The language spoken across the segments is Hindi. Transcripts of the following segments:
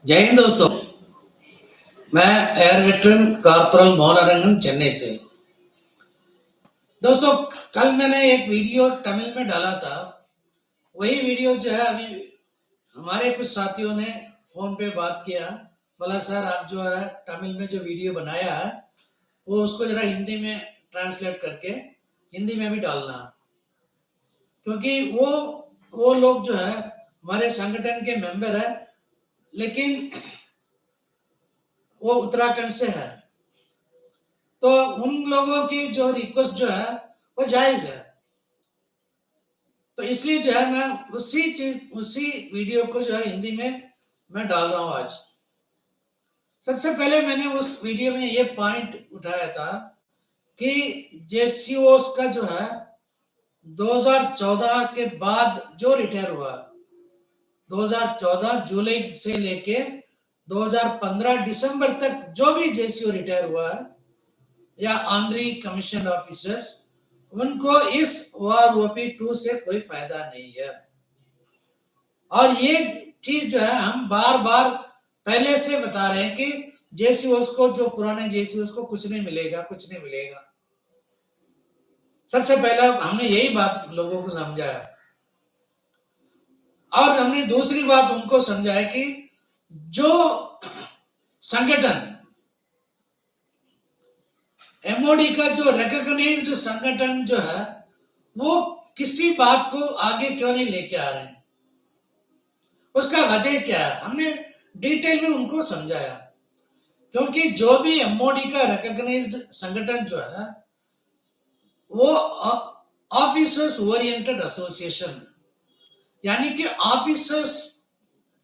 जय हिंद दोस्तों। मैं एयर वेटरन कॉर्पोरल मोहनरंगन चेन्नई से। दोस्तों, कल मैंने एक वीडियो तमिल में डाला था। वही वीडियो जो है अभी हमारे कुछ साथियों ने फोन पे बात किया, बोला सर आप जो है तमिल में जो वीडियो बनाया है वो उसको जरा हिंदी में ट्रांसलेट करके हिंदी में भी डालना, क्योंकि वो लोग जो है हमारे संगठन के मेंबर है, लेकिन वो उत्तराखंड से है। तो उन लोगों की जो रिक्वेस्ट जो है वो जायज है। तो इसलिए जो है मैं उसी वीडियो को जो है हिंदी में मैं डाल रहा हूं आज। सबसे पहले मैंने उस वीडियो में ये पॉइंट उठाया था कि जेसीओस का जो है 2014 के बाद जो रिटायर हुआ, 2014 जुलाई से लेके 2015 दिसंबर तक जो भी जेसीओ रिटायर हुआ है या ऑनरी कमीशन ऑफिसर्स, उनको इस ओआरओपी 2 से कोई फायदा नहीं है। और ये चीज जो है हम बार बार पहले से बता रहे हैं कि जेसीओस को, जो पुराने जेसीओस को कुछ नहीं मिलेगा, कुछ नहीं मिलेगा। सबसे पहला हमने यही बात लोगों को समझाया, और हमने दूसरी बात उनको समझाया कि जो संगठन एमओडी का जो रिकॉग्नाइज्ड संगठन जो है वो किसी बात को आगे क्यों नहीं लेके आ रहे हैं, उसका वजह क्या है, हमने डिटेल में उनको समझाया। क्योंकि जो भी एमओडी का रिकॉग्नाइज्ड संगठन जो है वो ऑफिसर्स ओरिएंटेड एसोसिएशन, यानी कि ऑफिसर्स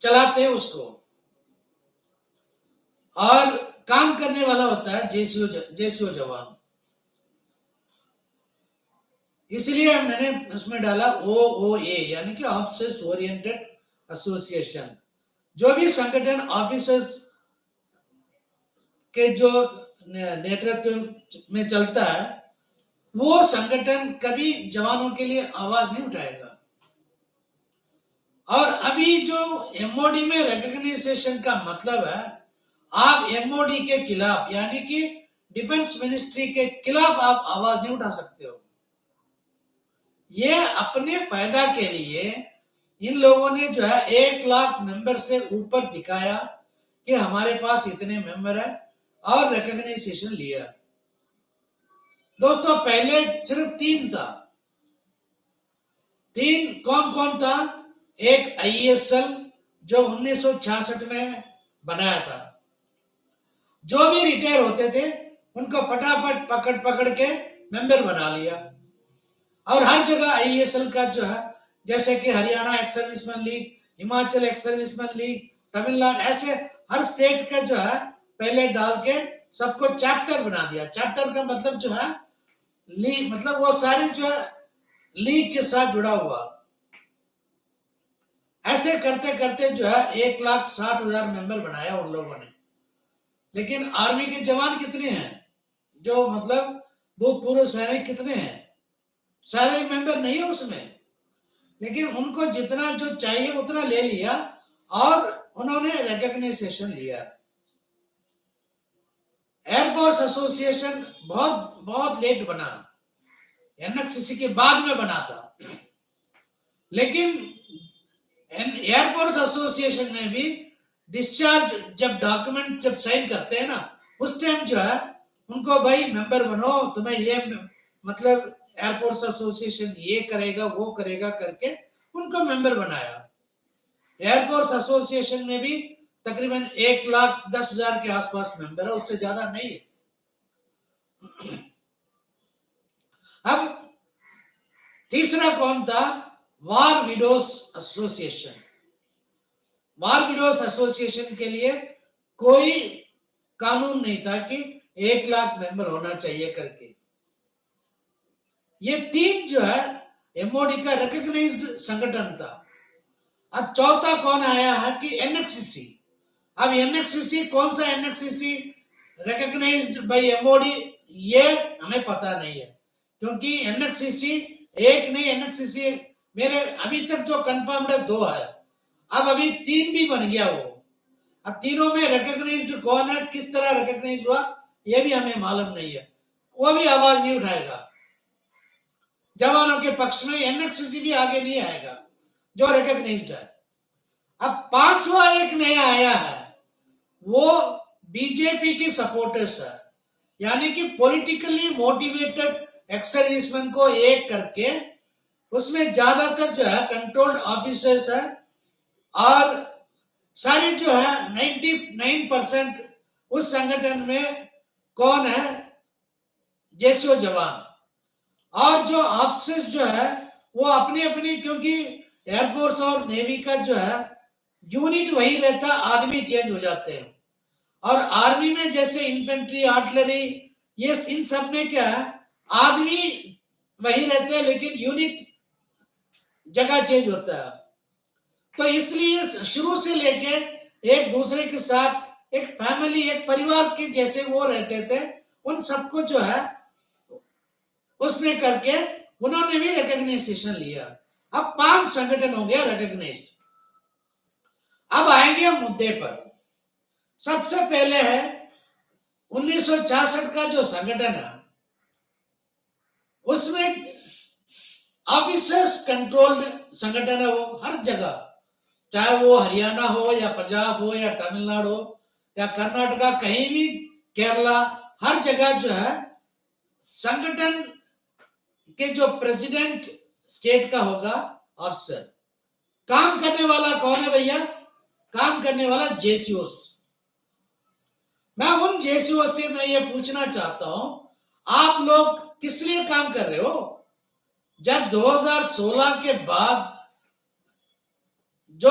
चलाते हैं उसको, और काम करने वाला होता है जेसीओ जवान। इसलिए मैंने उसमें डाला ओओए, यानी कि ऑफिसर्स ओरिएंटेड एसोसिएशन। जो भी संगठन ऑफिसर्स के जो नेतृत्व में चलता है वो संगठन कभी जवानों के लिए आवाज नहीं उठाएगा। और अभी जो एमओडी में रिकॉग्नाइजेशन का मतलब है, आप एमओडी के खिलाफ, यानी कि डिफेंस मिनिस्ट्री के खिलाफ आप आवाज नहीं उठा सकते हो। ये अपने फायदा के लिए इन लोगों ने जो है 1 लाख मेंबर से ऊपर दिखाया कि हमारे पास इतने मेंबर है, और रिकॉग्नाइजेशन लिया। दोस्तों, पहले सिर्फ 3 था। 3 कौन कौन था? एक आईएसएल जो 1966 में बनाया था, जो भी रिटायर होते थे उनको फटाफट पकड़ पकड़ के मेंबर बना लिया। और हर जगह आईएसएल का जो है, जैसे कि Haryana ex serviceman league, Himachal ex serviceman league, Tamil Nadu, ऐसे हर स्टेट का जो है पहले डाल के सबको चैप्टर बना दिया। चैप्टर का मतलब जो है लीग, मतलब वो सारी जो है लीग के साथ जुड़ा हुआ। ऐसे करते करते जो है 1,60,000 मेंबर बनाया उन लोगों ने। लेकिन आर्मी के जवान कितने हैं, जो मतलब भूतपूर्व सैनिक कितने हैं? सारे मेंबर नहीं है उसमें, लेकिन उनको जितना जो चाहिए उतना ले लिया और उन्होंने रिकॉग्नाइजेशन लिया। एयरफोर्स एसोसिएशन बहुत बहुत लेट बना, एनएक्सीसी के बाद में बना था। लेकिन एयरफोर्स एसोसिएशन में भी डिस्चार्ज जब डॉक्यूमेंट जब साइन करते हैं ना, उस टाइम जो है उनको भाई मेंबर बनो, तुम्हें ये मतलब एयरफोर्स एसोसिएशन ये करेगा वो करेगा करके उनको मेंबर बनाया। एयरफोर्स एसोसिएशन में भी तकरीबन 1,10,000 के आसपास मेंबर है, उससे ज्यादा नहीं है। अब तीसरा कौन था? वार विडोज एसोसिएशन। वार विडोज एसोसिएशन के लिए कोई कानून नहीं था कि 1 लाख मेंबर होना चाहिए करके। ये 3 जो है एमओडी का रिकॉग्नाइज्ड संगठन था। अब चौथा कौन आया है कि एनएक्सीसी। अब एनएक्सीसी कौन सा एनएक्सीसी रिकॉग्नाइज्ड बाय एमओडी, ये हमें पता नहीं है, क्योंकि एनएक्सीसी एक नहीं, एनएक्सीसी मेरे अभी तक जो कंफर्म्ड है 2 है। अब अभी 3 भी बन गया वो। अब तीनों में रिकॉग्नाइज्ड कौन है, किस तरह रिकॉग्नाइज हुआ, ये भी हमें मालूम नहीं है, वो भी आवाज नहीं उठाएगा। जवानों के पक्ष में एनएक्सीसी भी आगे नहीं आएगा जो रिकॉग्नाइज्ड है। अब पांचवा एक नया आया है, वो बीजेपी की सपोर्टर्स है, यानी कि पॉलिटिकली मोटिवेटेड एक्स सर्विसमैन को एक करके उसमें ज्यादातर जो है कंट्रोल्ड ऑफिसर्स है और सारे जो है 99% उस संगठन में कौन है, जेसीओ जवान। और जो ऑफिसर्स जो है वो अपनी अपनी, क्योंकि एयरफोर्स और नेवी का जो है यूनिट वही रहता, आदमी चेंज हो जाते हैं। और आर्मी में जैसे इन्फेंट्री, आर्टिलरी, ये इन सब में क्या है, आदमी वही रहते हैं लेकिन यूनिट जगह चेंज होता है। तो इसलिए शुरू से लेके एक दूसरे के साथ एक फैमिली, एक परिवार के जैसे वो रहते थे, उन सबको जो है उसमें करके उन्होंने भी रिकॉग्नाइजेशन लिया। अब 5 संगठन हो गया रिकॉग्नाइज्ड। अब आएंगे हम मुद्दे पर। सबसे पहले है 1966 का जो संगठन है, उसमें ऑफिसर्स कंट्रोल्ड संगठन है। वो हर जगह, चाहे वो हरियाणा हो या पंजाब हो या तमिलनाडु हो या कर्नाटका, कहीं भी, केरला, हर जगह जो है संगठन के जो प्रेसिडेंट स्टेट का होगा ऑफिसर। काम करने वाला कौन है भैया, काम करने वाला जेसीओस। मैं उन जेसीओ से मैं ये पूछना चाहता हूं, आप लोग किस लिए काम कर रहे हो? जब 2016 के बाद जो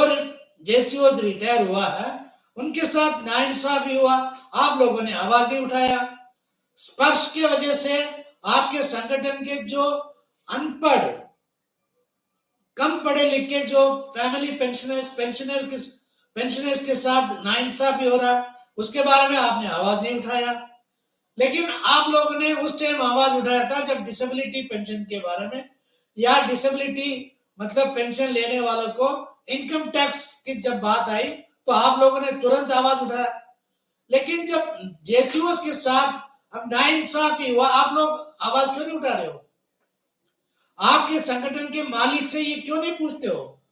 जेसीओस रिटायर हुआ है, उनके साथ नाइंसाफी हुआ, आप लोगों ने आवाज नहीं उठाया। स्पर्श की वजह से आपके संगठन के जो अनपढ़, कम पढ़े लिखे जो फैमिली पेंशनर्स के साथ नाइंसाफी हो रहा है, उसके बारे में आपने आवाज नहीं उठाया। लेकिन आप लोगों ने उस टाइम आवाज उठाया था जब डिसेबिलिटी पेंशन के बारे में, या डिसेबिलिटी मतलब पेंशन लेने वालों को इनकम टैक्स की जब बात आई तो आप लोगों ने तुरंत आवाज उठाया। लेकिन जब जेसीओस के साथ अब नाइंसाफी हुआ, आप लोग आवाज क्यों नहीं उठा रहे हो? आपके संगठन के मालिक से ये क्यों नहीं पूछते हो?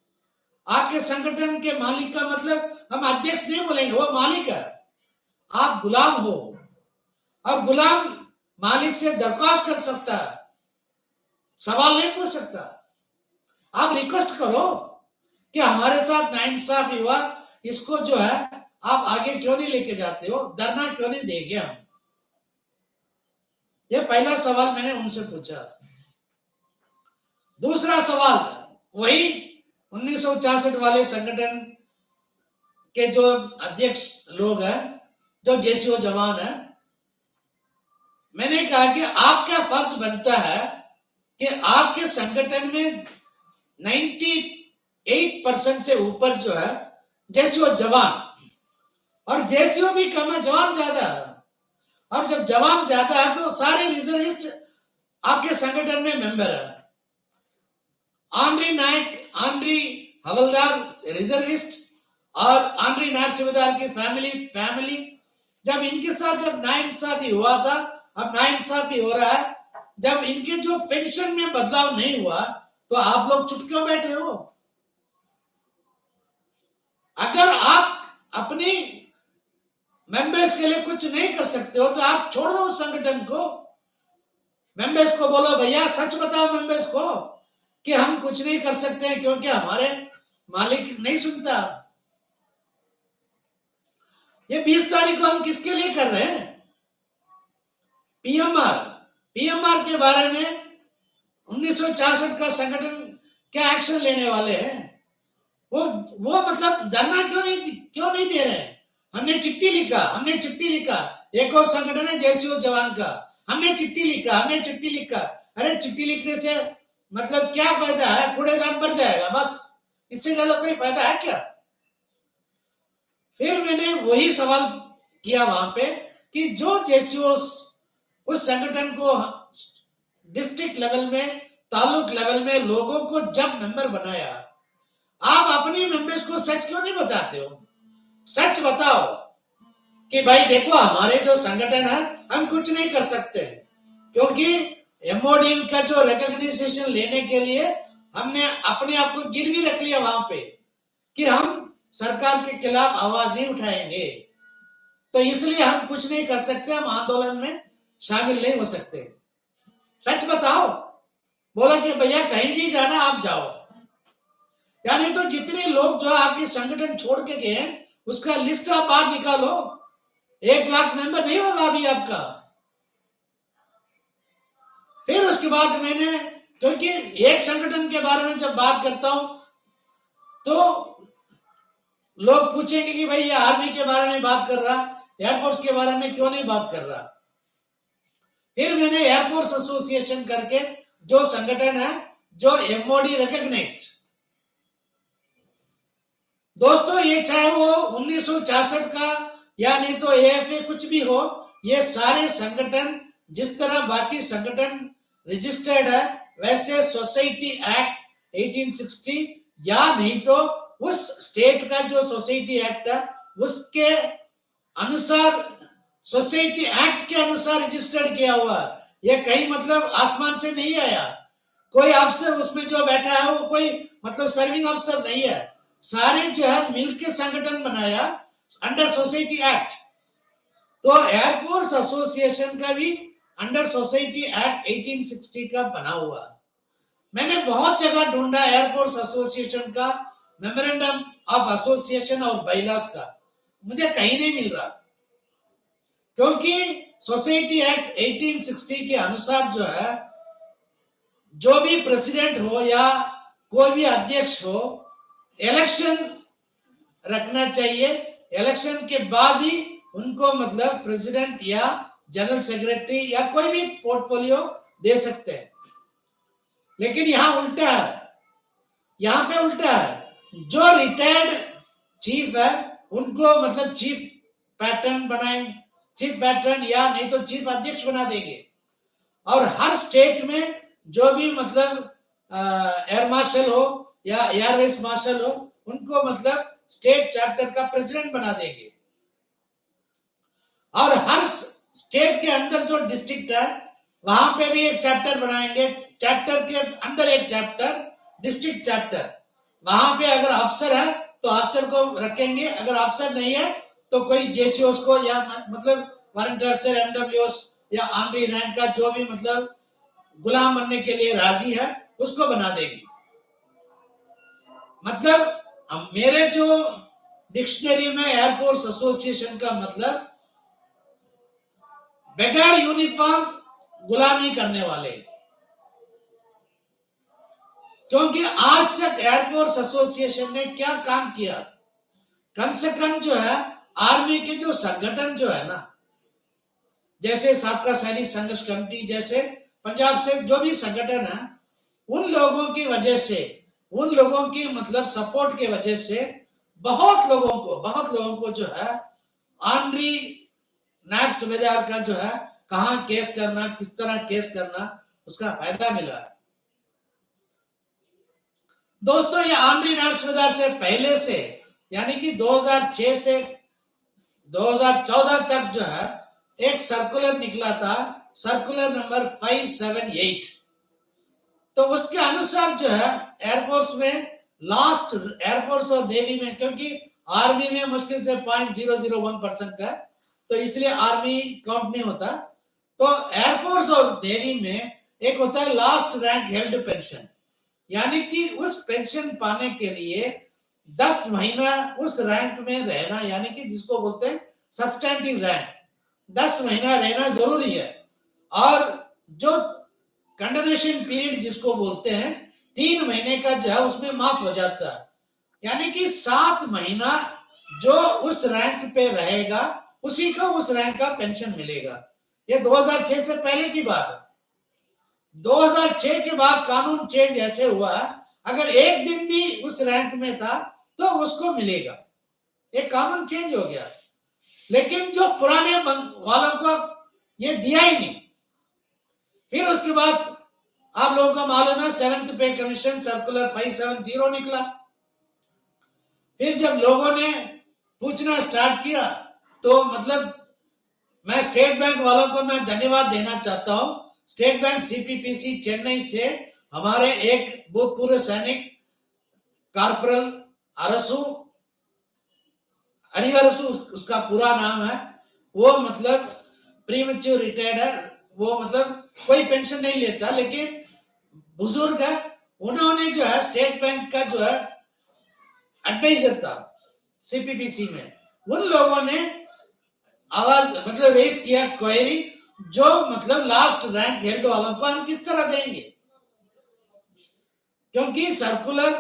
आपके संगठन के मालिक का मतलब हम अध्यक्ष नहीं बोलेंगे, वो मालिक है, आप गुलाम हो। अब गुलाम मालिक से दरख्वास्त कर सकता है, सवाल नहीं पूछ सकता। आप रिक्वेस्ट करो कि हमारे साथ नाइंसाफी हुआ, इसको जो है आप आगे क्यों नहीं लेके जाते हो, धरना क्यों नहीं देंगे हम? ये पहला सवाल मैंने उनसे पूछा। दूसरा सवाल वही 1966 वाले संगठन के जो अध्यक्ष लोग हैं, जो जेसीओ जवान है, मैंने कहा कि आपका फर्ज बनता है कि आपके संगठन में 98% से ऊपर जो है जेसीओ जवान, और जेसीओ भी कम है, जवान ज्यादा है। और जब जवान ज्यादा है तो सारे रिजर्विस्ट आपके संगठन में मेंबर है। आंद्री नायक, आंद्री हवलदार रिजर्विस्ट, और आंद्री नायक सूबेदार की फैमिली जब इनके साथ जब नाइंसाफी हुआ था, अब नाइंसाफी हो रहा है, जब इनके जो पेंशन में बदलाव नहीं हुआ तो आप लोग चुप क्यों बैठे हो? अगर आप अपनी मेंबर्स के लिए कुछ नहीं कर सकते हो तो आप छोड़ दो उस संगठन को। मेंबर्स को बोलो भैया सच बताओ मेंबर्स को कि हम कुछ नहीं कर सकते हैं क्योंकि हमारे मालिक नहीं सुनता। ये 20 तारीख को हम किसके लिए कर रहे हैं? पीएमआर के बारे में 1966 का संगठन क्या एक्शन लेने वाले हैं? वो मतलब धरना क्यों नहीं दे रहे हैं? हमने चिट्ठी लिखा, एक और संगठन है जेसीओ जवान का, हमने चिट्ठी लिखा। अरे चिट्ठी लिखने से मतलब क्या फायदा है? कूड़ेदान बढ़ जाएगा, बस, इससे ज्यादा कोई फायदा है क्या? फिर मैंने वही सवाल किया वहां पे कि जो जेसीओ उस संगठन को डिस्ट्रिक्ट लेवल में, तालुक लेवल में लोगों को जब मेंबर बनाया, आप अपनी मेंबर्स को सच क्यों नहीं बताते हो? सच बताओ कि भाई देखो हमारे जो संगठन है हम कुछ नहीं कर सकते, क्योंकि एमओडी का जो रिकॉग्निशन लेने के लिए हमने अपने आप को गिरवी रख लिया वहां पे कि हम सरकार के खिलाफ आवाज नहीं उठाएंगे, तो इसलिए हम कुछ नहीं कर सकते, हम आंदोलन में शामिल नहीं हो सकते। सच बताओ। बोला कि भैया कहीं भी जाना आप जाओ, यानी तो जितने लोग जो आपके संगठन छोड़ के गए हैं उसका लिस्ट आप बाहर निकालो। 1 लाख मेंबर नहीं होगा अभी आपका। फिर उसके बाद मैंने, क्योंकि एक संगठन के बारे में जब बात करता हूं तो लोग पूछेंगे कि भाई ये आर्मी के बारे में बात कर रहा, एयरफोर्स के बारे में क्यों नहीं बात कर रहा। फिर मैंने एयरफोर्स एसोसिएशन करके जो संगठन है जो एमओडी रिकॉग्नाइज्ड, दोस्तों ये चाहे वो 1966 का या नहीं तो एएफए कुछ भी हो, ये सारे संगठन जिस तरह बाकी संगठन रजिस्टर्ड है वैसे सोसाइटी एक्ट 1860 या नहीं तो उस स्टेट का जो सोसाइटी एक्ट है उसके अनुसार, सोसाइटी एक्ट के अनुसार रजिस्टर्ड किया हुआ। ये कहीं मतलब आसमान से नहीं आया, कोई अफसर उसमें जो बैठा है वो कोई मतलब सर्विंग अफसर नहीं है, सारे जो है मिलकर संगठन बनाया अंडर सोसाइटी एक्ट। तो एयरफोर्स एसोसिएशन का भी अंडर सोसाइटी एक्ट 1860 का बना हुआ। मैंने बहुत जगह ढूंढा एयरफोर्स एसोसिएशन का मेमोरेंडम ऑफ एसोसिएशन और बाइलास का, मुझे कहीं नहीं मिल रहा, क्योंकि सोसाइटी एक्ट 1860 के अनुसार जो है जो भी प्रेसिडेंट हो या कोई भी अध्यक्ष हो इलेक्शन रखना चाहिए, इलेक्शन के बाद ही उनको मतलब प्रेसिडेंट या जनरल सेक्रेटरी या कोई भी पोर्टफोलियो दे सकते हैं। लेकिन यहां उल्टा है, यहां पे उल्टा है, जो रिटायर्ड चीफ है उनको मतलब चीफ पैटर्न बनाएंगे, चीफ पैटर्न या नहीं तो चीफ अध्यक्ष बना देंगे, और हर स्टेट में जो भी मतलब एयर मार्शल हो या एयरवेज मार्शल हो उनको मतलब स्टेट चैप्टर का प्रेसिडेंट बना देंगे, और हर स्टेट के अंदर जो डिस्ट्रिक्ट है वहां पे भी एक चैप्टर बनाएंगे, चैप्टर के अंदर एक चैप्टर, डिस्ट्रिक्ट चैप्टर। वहां पे अगर अफसर है तो अफसर को रखेंगे, अगर अफसर नहीं है तो कोई जेसीओस को या मतलब वारंट ऑफिसर, एमडब्ल्यूएस या ऑनरी रैंक का जो भी मतलब गुलाम बनने के लिए राजी है उसको बना देंगे। मतलब मेरे जो डिक्शनरी में एयरफोर्स एसोसिएशन का मतलब बगैर यूनिफॉर्म गुलामी करने वाले, क्योंकि आज तक एयरफोर्स एसोसिएशन ने क्या काम किया, कम से कम जो है आर्मी के जो संगठन जो है ना, जैसे साबका सैनिक संघर्ष कमेटी जैसे पंजाब से जो भी संगठन है, उन लोगों की वजह से, उन लोगों की मतलब सपोर्ट के वजह से बहुत लोगों को जो है ऑनरी नायब सूबेदार का जो है कहां केस करना, किस तरह केस करना, उसका फायदा मिला। दोस्तों ये ऑनरी नायब सूबेदार से पहले से यानी कि 2006 से 2014 तक जो है एक सर्कुलर निकला था, सर्कुलर नंबर 578। तो उसके अनुसार जो है एयरफोर्स में लास्ट, एयरफोर्स और नेवी में, क्योंकि आर्मी में मुश्किल से 0.001% है तो इसलिए आर्मी काउंट नहीं होता, तो एयरफोर्स और नेवी में एक होता है लास्ट रैंक हेल्ड पेंशन, यानी कि उस पेंशन पाने के लिए 10 महीना उस रैंक में रहना, यानी कि जिसको बोलते हैं सब्सटैंटिव रैंक, 10 महीना रहना जरूरी है। और जो कंडोनेशन पीरियड जिसको बोलते हैं 3 महीने का जो है उसमें माफ हो जाता है, यानी कि 7 महीना जो उस रैंक पे रहेगा उसी को उस रैंक का पेंशन मिलेगा। ये 2006 से पहले की बात है। 2006 के बाद कानून चेंज ऐसे हुआ, अगर एक दिन भी उस रैंक में था तो उसको मिलेगा, एक कानून चेंज हो गया। लेकिन जो पुराने वालों को ये दिया ही नहीं। फिर उसके बाद आप लोगों को मालूम है 7th पे कमीशन सर्कुलर 570 निकला। फिर जब लोगों ने पूछना स्टार्ट किया तो मतलब मैं स्टेट बैंक वालों को मैं धन्यवाद देना चाहता हूं। स्टेट बैंक सीपीपीसी चेन्नई से हमारे एक भूतपूर्व सैनिक कॉर्पोरल अरसू अरिवरसु उसका पूरा नाम है, वो मतलब प्रीमेच्योर रिटायर्ड है। वो मतलब कोई पेंशन नहीं लेता, लेकिन बुजुर्ग है। उन्होंने जो है स्टेट बैंक का जो है एडवाइजर था सीपीपीसी में। उन लोगों ने आवाज मतलब रेस किया क्वेरी, जो मतलब लास्ट रैंक हेल्ड वालों को हम किस तरह देंगे, क्योंकि सर्कुलर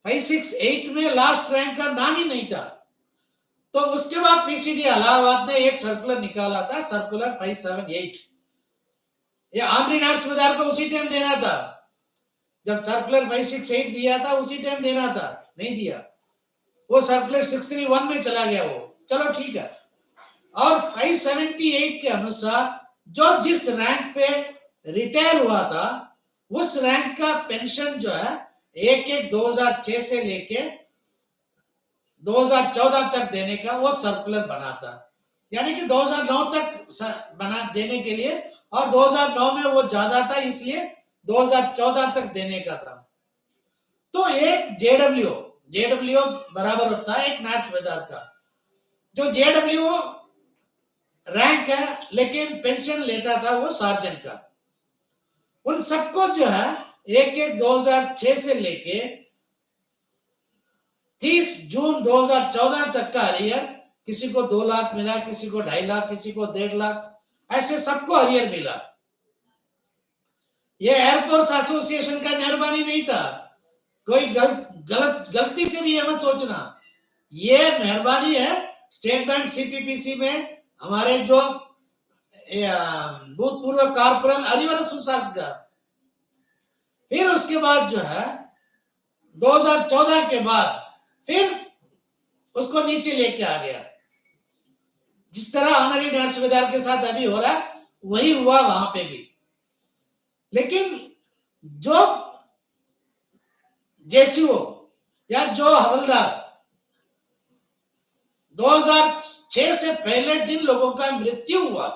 568 में लास्ट रैंक का नाम ही नहीं था। तो उसके बाद पीसीडी इलाहाबाद ने एक सर्कुलर निकाला था, सर्कुलर 578। ये आमरी नाथ सुबेदार को उसी टाइम देना था जब सर्कुलर 568 दिया था, उसी टाइम देना था, नहीं दिया। वो सर्कुलर 631 में चला गया वो, चलो ठीक है। और 578 के अनुसार जो जिस रैंक पे रिटायर हुआ था, उस रैंक का पेंशन जो है एक 2006 से लेके 2014 तक देने का वो सर्कुलर बना था। यानी कि 2009 तक बना देने के लिए, और 2009 में वो ज्यादा था इसलिए 2014 तक देने का था। तो एक जेडब्ल्यू बराबर होता है एक नायब सूबेदार का। जो जेडब्ल्यू रैंक है लेकिन पेंशन लेता था वो सार्जेंट का। उन सबको जो है एक 2006 से लेके 30 जून 2014 तक का अरियर, किसी को 2 लाख मिला, किसी को 2.5 लाख, किसी को 1.5 लाख, ऐसे सबको अरियर मिला। ये एयरफोर्स एसोसिएशन का मेहरबानी नहीं था, कोई गलती से भी मत सोचना। ये मेहरबानी है स्टेट बैंक सीपीपीसी में हमारे जो भूतपूर्व कॉर्पोरल अरिवरसु का। फिर उसके बाद जो है 2014 के बाद फिर उसको नीचे लेके आ गया। जिस तरह ऑनरी नायब सूबेदार के साथ अभी हो रहा है वही हुआ वहां पे भी। लेकिन जो जेसीओ या जो हवलदार 2006 से पहले जिन लोगों का मृत्यु हुआ,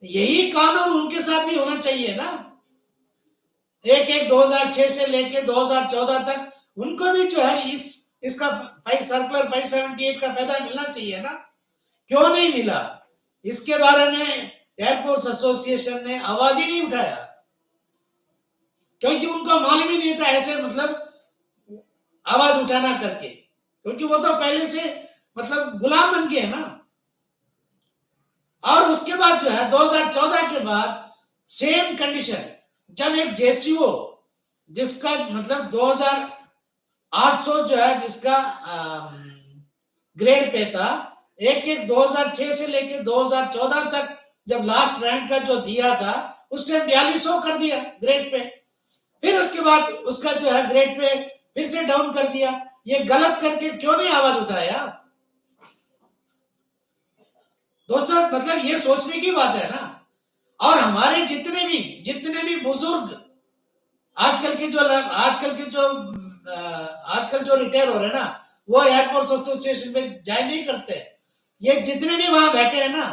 यही कानून उनके साथ भी होना चाहिए ना। एक 2006 से लेके 2014 तक उनको भी जो है इसका सर्कुलर 578 का फायदा मिलना चाहिए ना। क्यों नहीं मिला, इसके बारे में एयरफोर्स एसोसिएशन ने आवाज ही नहीं उठाया, क्योंकि उनको मालूम ही नहीं था ऐसे मतलब आवाज उठाना करके, क्योंकि वो तो पहले से मतलब गुलाम बन गए ना। और उसके बाद जो है 2014 के बाद सेम कंडीशन, जब एक जेसीओ जिसका मतलब 2800 जो है जिसका ग्रेड पे था, एक 2006 से लेके 2014 तक जब लास्ट रैंक का जो दिया था उसने 4200 कर दिया ग्रेड पे। फिर उसके बाद उसका जो है ग्रेड पे फिर से डाउन कर दिया। ये गलत करके क्यों नहीं आवाज उठाया दोस्तों? मतलब ये सोचने की बात है ना। और हमारे जितने भी बुजुर्ग आजकल के जो रिटायर हो रहे हैं ना, वो एयरफोर्स एसोसिएशन में ज्वाइन नहीं करते। ये जितने भी वहां बैठे हैं ना,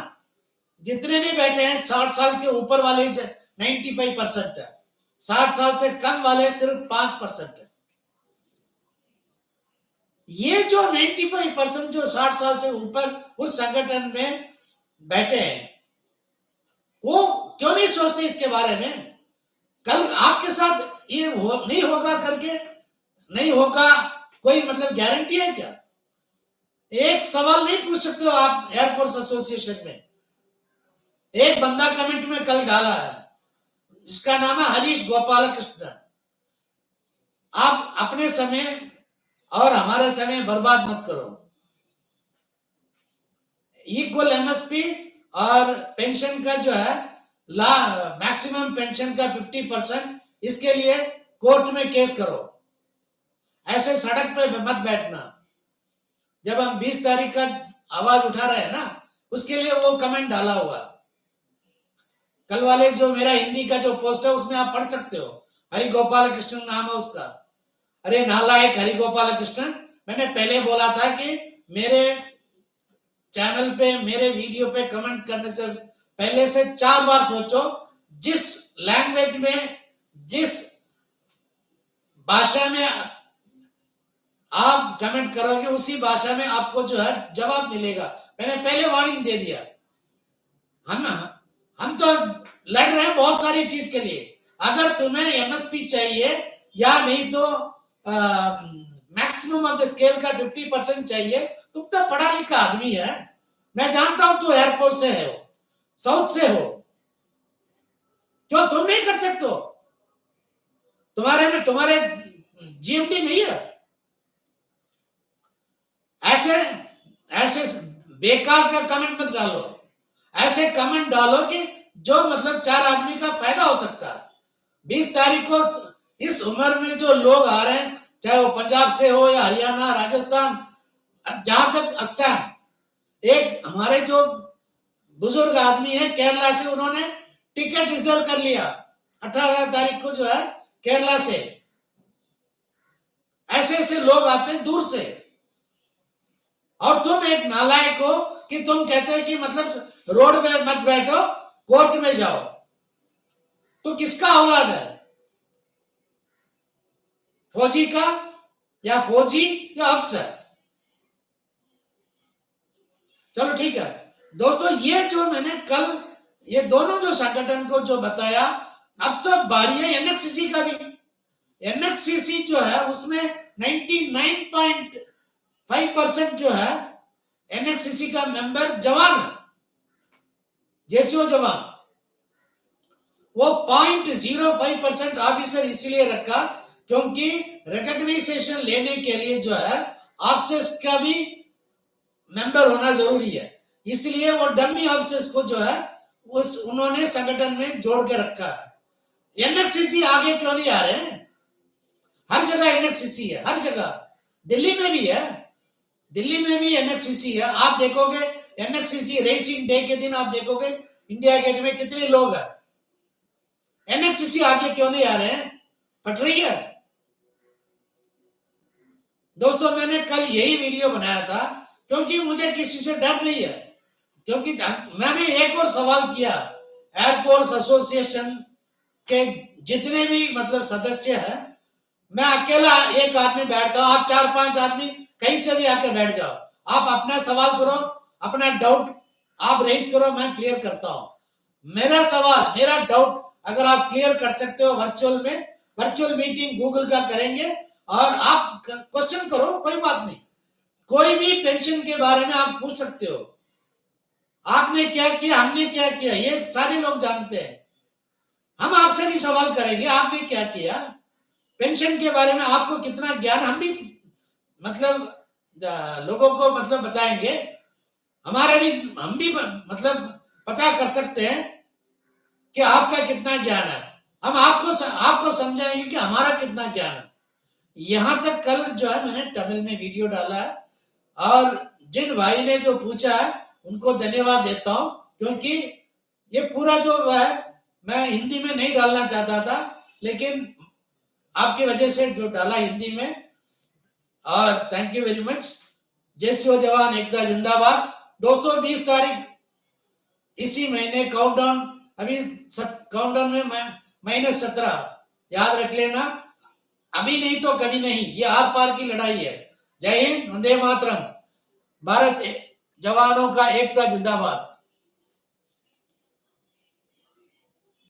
जितने भी बैठे हैं 60 साल के ऊपर वाले 95% है, 60 साल से कम वाले सिर्फ 5% है। ये जो 95% जो 60 साल से ऊपर उस संगठन में बैठे हैं, वो क्यों नहीं सोचते इसके बारे में? कल आपके साथ ये नहीं होगा करके नहीं होगा, कोई मतलब गारंटी है क्या? एक सवाल नहीं पूछ सकते हो आप एयरफोर्स एसोसिएशन में। एक बंदा कमेंट में कल डाला है, जिसका नाम है हरीश गोपालकृष्णन। आप अपने समय और हमारे समय बर्बाद मत करो। इक्वल एमएसपी और पेंशन का जो है मैक्सिमम पेंशन का 50%, इसके लिए कोर्ट में केस करो। ऐसे सड़क पे मत बैठना। जब हम 20 तारीख का आवाज उठा रहे हैं ना, उसके लिए वो कमेंट डाला हुआ। कल वाले जो मेरा हिंदी का जो पोस्ट है उसमें आप पढ़ सकते हो, हरि गोपाल कृष्णन नाम है उसका। अरे नालायक हरि गोपाल कृष्णन, मैंने पहले बोला था कि मेरे चैनल पे, मेरे वीडियो पे कमेंट करने से पहले से 4 बार सोचो, जिस लैंग्वेज में, जिस भाषा में आप कमेंट करोगे उसी भाषा में आपको जो है जवाब मिलेगा। मैंने पहले वार्निंग दे दिया। हम तो लड़ रहे हैं बहुत सारी चीज के लिए। अगर तुम्हें एमएसपी चाहिए या नहीं तो मैक्सिमम ऑफ द स्केल का 50% चाहिए, तुम तो पढ़ा लिखा आदमी है, मैं जानता हूं तू एयरपोर्ट से है, हो साउथ से हो, क्यों तुम नहीं कर सकते हो? तुम्हारे जीएमडी नहीं है? ऐसे ऐसे बेकार का कमेंट मत डालो, ऐसे कमेंट डालो कि जो मतलब 4 आदमी का फायदा हो सकता है। 20 तारीख को इस उम्र में जो लोग आ रहे हैं, चाहे वो पंजाब से हो या हरियाणा, राजस्थान, जहां तक असम, एक हमारे जो बुजुर्ग आदमी है केरला से, उन्होंने टिकट रिजर्व कर लिया 18 तारीख को जो है केरला से। ऐसे ऐसे लोग आते हैं दूर से, और तुम एक नालायक हो कि तुम कहते हो कि मतलब रोड में मत बैठो, कोर्ट में जाओ। तो किसका औलाद है, फौजी का या फौजी या अफसर? चलो ठीक है दोस्तों, ये जो मैंने कल ये दोनों जो संगठन को जो बताया, अब तो बारी है एनएचसीसी का भी। एनएचसीसी जो है उसमें 99.5% जो है एनएचसीसी का मेंबर जवान है, जेसीओ जवान। वो 0.05% ऑफिसर इसलिए रखा क्योंकि रिकॉग्नाइजेशन लेने के लिए जो है ऑफिसर्स का भी मेंबर होना जरूरी है, इसलिए वो डमी ऑफिसर्स को जो है उन्होंने संगठन में जोड़ के रखा है। एनएचसीसी आगे क्यों नहीं आ रहे हैं? हर जगह एनएचसीसी है, हर जगह। दिल्ली में भी है, दिल्ली में भी एनएचसीसी है। आप देखोगे एनएचसीसी रेसिंग डे के दिन आप देखोगे इंडिया गेट में कितने लोग हैं। एनएचसीसी आगे क्यों नहीं आ रहे हैं? फट रही है। दोस्तों मैंने कल यही वीडियो बनाया था क्योंकि मुझे किसी से डर नहीं है, क्योंकि मैंने एक और सवाल किया, एयरपोर्ट एसोसिएशन के जितने भी मतलब सदस्य हैं, मैं अकेला एक आदमी बैठता हूं, आप 4-5 आदमी कहीं से भी आके बैठ जाओ, आप अपना सवाल करो, अपना डाउट आप रेज करो, मैं क्लियर करता हूं। मेरा सवाल, मेरा डाउट अगर आप क्लियर कर सकते हो वर्चुअल में, वर्चुअल मीटिंग गूगल का करेंगे और आप क्वेश्चन करो, कोई बात नहीं। कोई भी पेंशन के बारे में आप पूछ सकते हो, आपने क्या किया, हमने क्या किया, ये सारे लोग जानते हैं। हम आपसे भी सवाल करेंगे, आपने क्या किया, पेंशन के बारे में आपको कितना ज्ञान, हम भी मतलब लोगों को मतलब बताएंगे। हमारे भी, हम भी मतलब पता कर सकते हैं कि आपका कितना ज्ञान है, हम आपको समझाएंगे कि हमारा कितना ज्ञान है। यहां तक कल जो है मैंने तमिल में वीडियो डाला है, और जिन भाई ने जो पूछा है उनको धन्यवाद देता हूं, क्योंकि ये पूरा जो है मैं हिंदी में नहीं डालना चाहता था, लेकिन आपकी वजह से जो डाला हिंदी में, और thank you very much. JCO जवान एकता जिंदाबाद। दोस्तों 20 तारीख इसी महीने काउंटडाउन, अभी काउंटडाउन में -17 याद रख लेना, अभी नहीं तो कभी नहीं, ये आर पार की लड़ाई है। जय हिंद, वंदे मातरम। भारत जवानों का एकता जिंदाबाद।